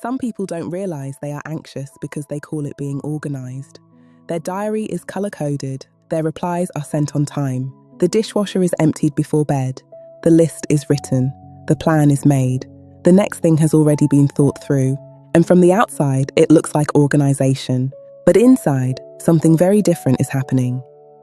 Some people don't realize they are anxious because they call it being organized. Their diary is color-coded, their replies are sent on time, the dishwasher is emptied before bed, the list is written, the plan is made, the next thing has already been thought through, and from the outside, it looks like organization. But inside, something very different is happening.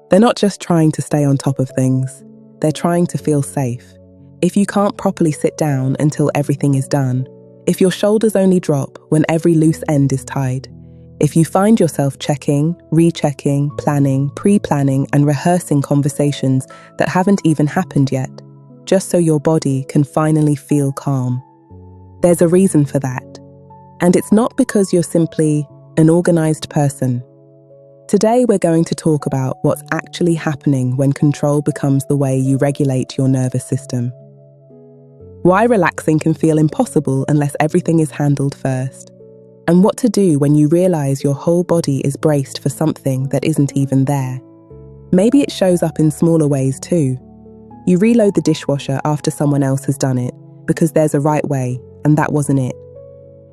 They're not just trying to stay on top of things, they're trying to feel safe. If you can't properly sit down until everything is done, if your shoulders only drop when every loose end is tied, if you find yourself checking, rechecking, planning, pre-planning and rehearsing conversations that haven't even happened yet, just so your body can finally feel calm. There's a reason for that. And it's not because you're simply an organized person. Today we're going to talk about what's actually happening when control becomes the way you regulate your nervous system. Why relaxing can feel impossible unless everything is handled first. And what to do when you realize your whole body is braced for something that isn't even there. Maybe it shows up in smaller ways too. You reload the dishwasher after someone else has done it because there's a right way, and that wasn't it.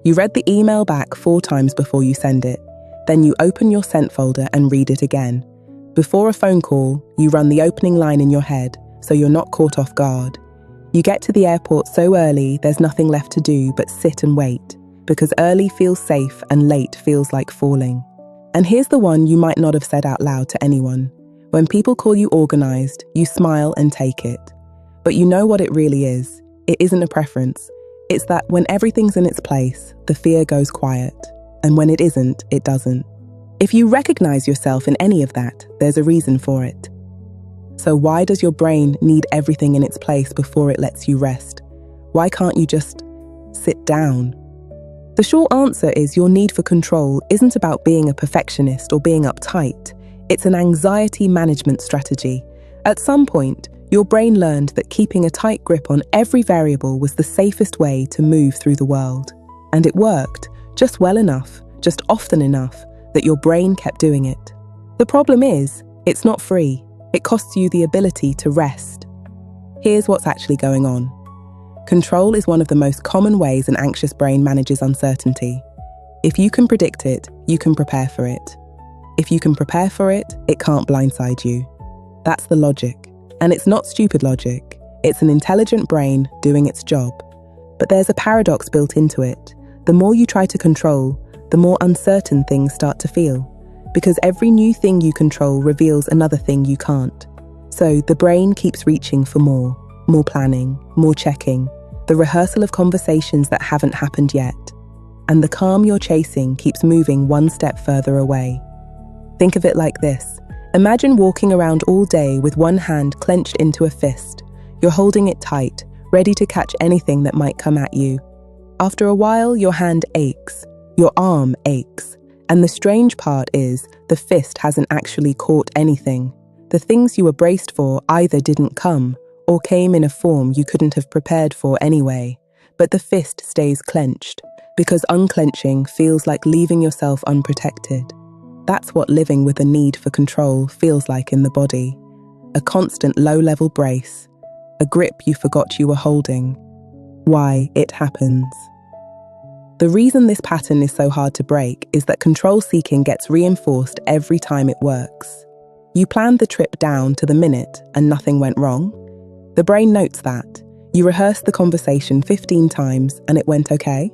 You read the email back 4 times before you send it. Then you open your sent folder and read it again. Before a phone call, you run the opening line in your head so you're not caught off guard. You get to the airport so early there's nothing left to do but sit and wait, because early feels safe and late feels like falling. And here's the one you might not have said out loud to anyone. When people call you organized, you smile and take it. But you know what it really is. It isn't a preference. It's that when everything's in its place, the fear goes quiet. And when it isn't, it doesn't. If you recognize yourself in any of that, there's a reason for it. So why does your brain need everything in its place before it lets you rest? Why can't you just sit down? The short answer is your need for control isn't about being a perfectionist or being uptight. It's an anxiety management strategy. At some point, your brain learned that keeping a tight grip on every variable was the safest way to move through the world. And it worked, just well enough, just often enough, that your brain kept doing it. The problem is, it's not free. It costs you the ability to rest. Here's what's actually going on. Control is one of the most common ways an anxious brain manages uncertainty. If you can predict it, you can prepare for it. If you can prepare for it, it can't blindside you. That's the logic. And it's not stupid logic. It's an intelligent brain doing its job. But there's a paradox built into it. The more you try to control, the more uncertain things start to feel. Because every new thing you control reveals another thing you can't. So the brain keeps reaching for more planning, more checking, the rehearsal of conversations that haven't happened yet. And the calm you're chasing keeps moving one step further away. Think of it like this. Imagine walking around all day with one hand clenched into a fist. You're holding it tight, ready to catch anything that might come at you. After a while, your hand aches, your arm aches. And the strange part is, the fist hasn't actually caught anything. The things you were braced for either didn't come, or came in a form you couldn't have prepared for anyway. But the fist stays clenched, because unclenching feels like leaving yourself unprotected. That's what living with a need for control feels like in the body. A constant low-level brace, a grip you forgot you were holding. Why it happens. The reason this pattern is so hard to break is that control seeking gets reinforced every time it works. You planned the trip down to the minute and nothing went wrong. The brain notes that. You rehearsed the conversation 15 times and it went okay.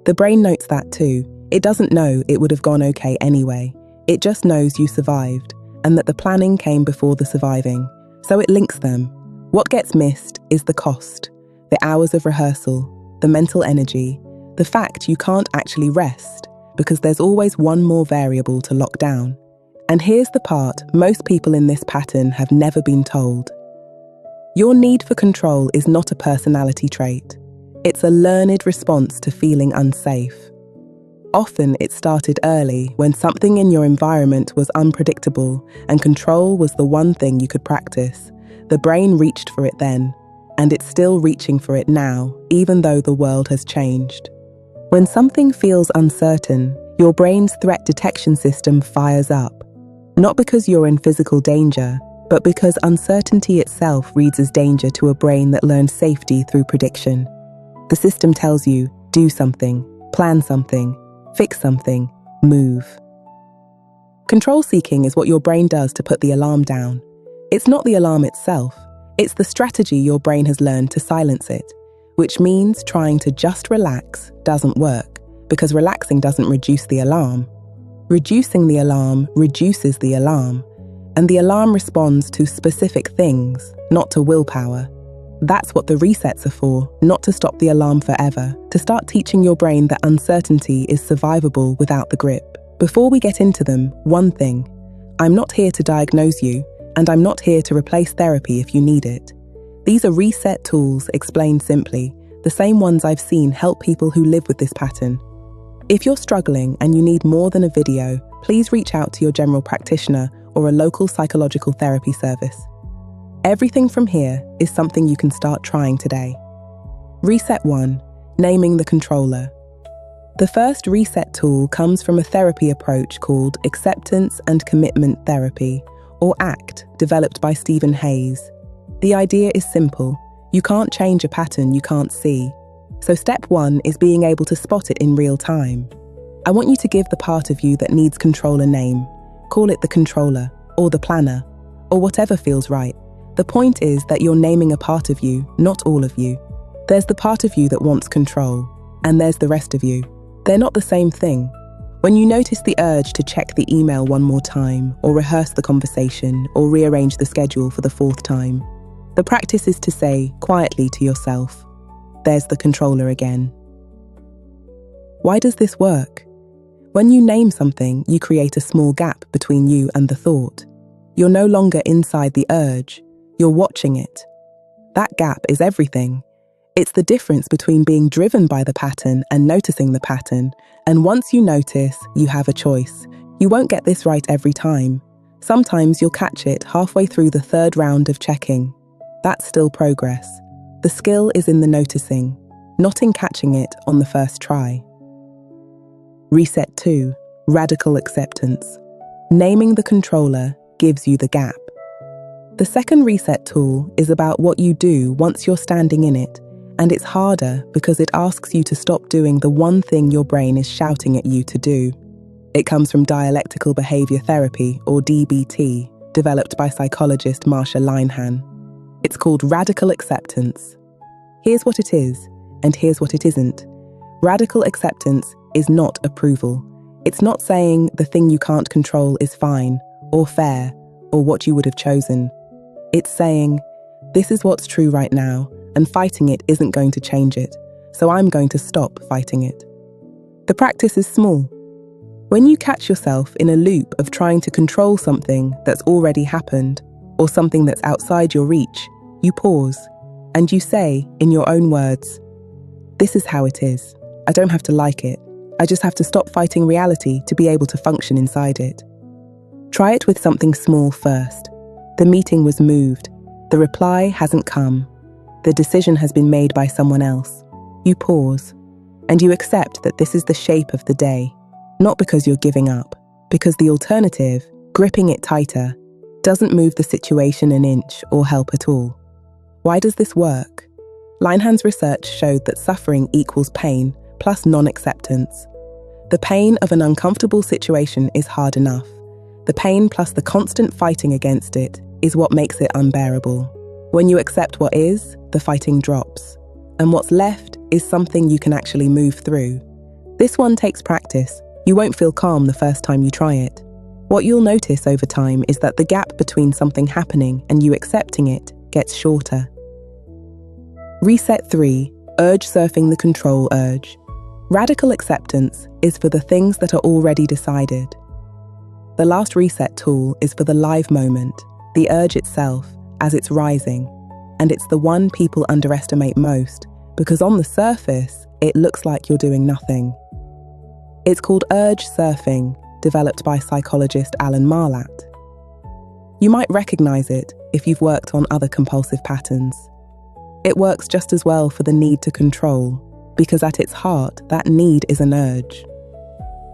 The brain notes that too. It doesn't know it would have gone okay anyway. It just knows you survived and that the planning came before the surviving. So it links them. What gets missed is the cost, the hours of rehearsal, the mental energy, the fact you can't actually rest because there's always one more variable to lock down. And here's the part most people in this pattern have never been told. Your need for control is not a personality trait. It's a learned response to feeling unsafe. Often it started early when something in your environment was unpredictable and control was the one thing you could practice. The brain reached for it then, and it's still reaching for it now, even though the world has changed. When something feels uncertain, your brain's threat detection system fires up. Not because you're in physical danger, but because uncertainty itself reads as danger to a brain that learns safety through prediction. The system tells you, do something, Plan something, fix something, move. Control seeking is what your brain does to put the alarm down. It's not the alarm itself, it's the strategy your brain has learned to silence it, which means trying to just relax doesn't work, because relaxing doesn't reduce the alarm. Reducing the alarm reduces the alarm, and the alarm responds to specific things, not to willpower. That's what the resets are for, not to stop the alarm forever, to start teaching your brain that uncertainty is survivable without the grip. Before we get into them, one thing. I'm not here to diagnose you, and I'm not here to replace therapy if you need it. These are reset tools explained simply, the same ones I've seen help people who live with this pattern. If you're struggling and you need more than a video, please reach out to your general practitioner or a local psychological therapy service. Everything from here is something you can start trying today. Reset 1. Naming the controller. The first reset tool comes from a therapy approach called Acceptance and Commitment Therapy, or ACT, developed by Stephen Hayes. The idea is simple. You can't change a pattern you can't see. So step 1 is being able to spot it in real time. I want you to give the part of you that needs control a name. Call it the controller, or the planner, or whatever feels right. The point is that you're naming a part of you, not all of you. There's the part of you that wants control, and there's the rest of you. They're not the same thing. When you notice the urge to check the email one more time, or rehearse the conversation, or rearrange the schedule for the 4th time, the practice is to say quietly to yourself, "There's the controller again." Why does this work? When you name something, you create a small gap between you and the thought. You're no longer inside the urge, you're watching it. That gap is everything. It's the difference between being driven by the pattern and noticing the pattern. And once you notice, you have a choice. You won't get this right every time. Sometimes you'll catch it halfway through the 3rd round of checking. That's still progress. The skill is in the noticing, not in catching it on the first try. Reset 2. Radical acceptance. Naming the controller gives you the gap. The second reset tool is about what you do once you're standing in it, and it's harder because it asks you to stop doing the one thing your brain is shouting at you to do. It comes from Dialectical Behavior Therapy, or DBT, developed by psychologist Marsha Linehan. It's called radical acceptance. Here's what it is, and here's what it isn't. Radical acceptance is not approval. It's not saying the thing you can't control is fine, or fair, or what you would have chosen. It's saying, this is what's true right now, and fighting it isn't going to change it, so I'm going to stop fighting it. The practice is small. When you catch yourself in a loop of trying to control something that's already happened, or something that's outside your reach, you pause, and you say, in your own words, "This is how it is. I don't have to like it. I just have to stop fighting reality to be able to function inside it." Try it with something small first. The meeting was moved. The reply hasn't come. The decision has been made by someone else. You pause, and you accept that this is the shape of the day, not because you're giving up, because the alternative, gripping it tighter, doesn't move the situation an inch or help at all. Why does this work? Linehan's research showed that suffering equals pain plus non-acceptance. The pain of an uncomfortable situation is hard enough. The pain plus the constant fighting against it is what makes it unbearable. When you accept what is, the fighting drops. And what's left is something you can actually move through. This one takes practice. You won't feel calm the first time you try it. What you'll notice over time is that the gap between something happening and you accepting it gets shorter. Reset 3. Urge surfing the control urge. Radical acceptance is for the things that are already decided. The last reset tool is for the live moment, the urge itself, as it's rising. And it's the one people underestimate most, because on the surface, it looks like you're doing nothing. It's called urge surfing, developed by psychologist Alan Marlatt. You might recognize it if you've worked on other compulsive patterns. It works just as well for the need to control, because at its heart, that need is an urge.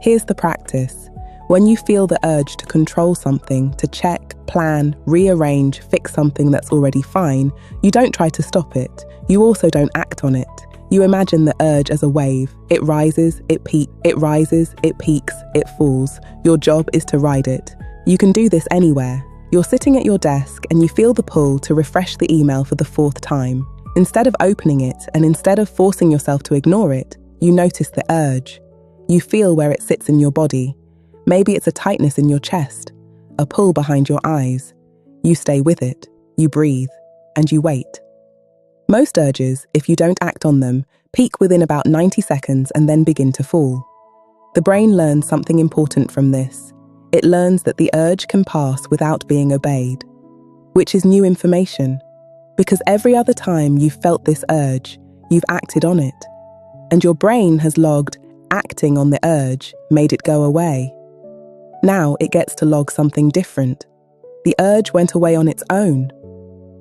Here's the practice. When you feel the urge to control something, to check, plan, rearrange, fix something that's already fine, you don't try to stop it. You also don't act on it. You imagine the urge as a wave. It rises, it peaks, it rises, it peaks, it falls. Your job is to ride it. You can do this anywhere. You're sitting at your desk and you feel the pull to refresh the email for the 4th time. Instead of opening it and instead of forcing yourself to ignore it, you notice the urge. You feel where it sits in your body. Maybe it's a tightness in your chest, a pull behind your eyes. You stay with it, you breathe, and you wait. Most urges, if you don't act on them, peak within about 90 seconds and then begin to fall. The brain learns something important from this. It learns that the urge can pass without being obeyed, which is new information, because every other time you've felt this urge, you've acted on it, and your brain has logged acting on the urge made it go away. Now it gets to log something different. The urge went away on its own.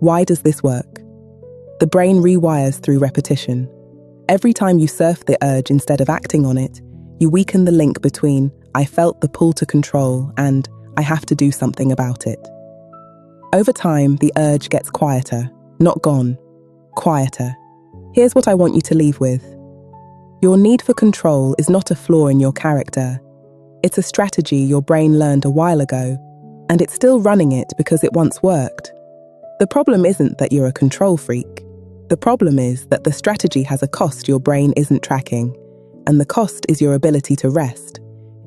Why does this work? The brain rewires through repetition. Every time you surf the urge instead of acting on it, you weaken the link between "I felt the pull to control" and "I have to do something about it." Over time, the urge gets quieter, not gone, quieter. Here's what I want you to leave with. Your need for control is not a flaw in your character. It's a strategy your brain learned a while ago, and it's still running it because it once worked. The problem isn't that you're a control freak. The problem is that the strategy has a cost your brain isn't tracking, and the cost is your ability to rest.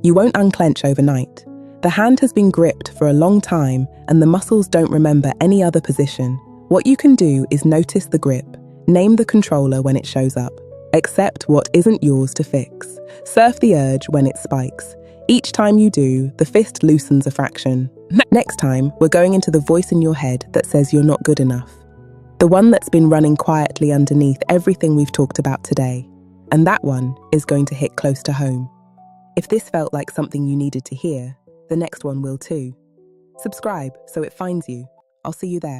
You won't unclench overnight. The hand has been gripped for a long time, and the muscles don't remember any other position. What you can do is notice the grip, name the controller when it shows up, accept what isn't yours to fix, surf the urge when it spikes. Each time you do, the fist loosens a fraction. Next time, we're going into the voice in your head that says you're not good enough. The one that's been running quietly underneath everything we've talked about today. And that one is going to hit close to home. If this felt like something you needed to hear, the next one will too. Subscribe so it finds you. I'll see you there.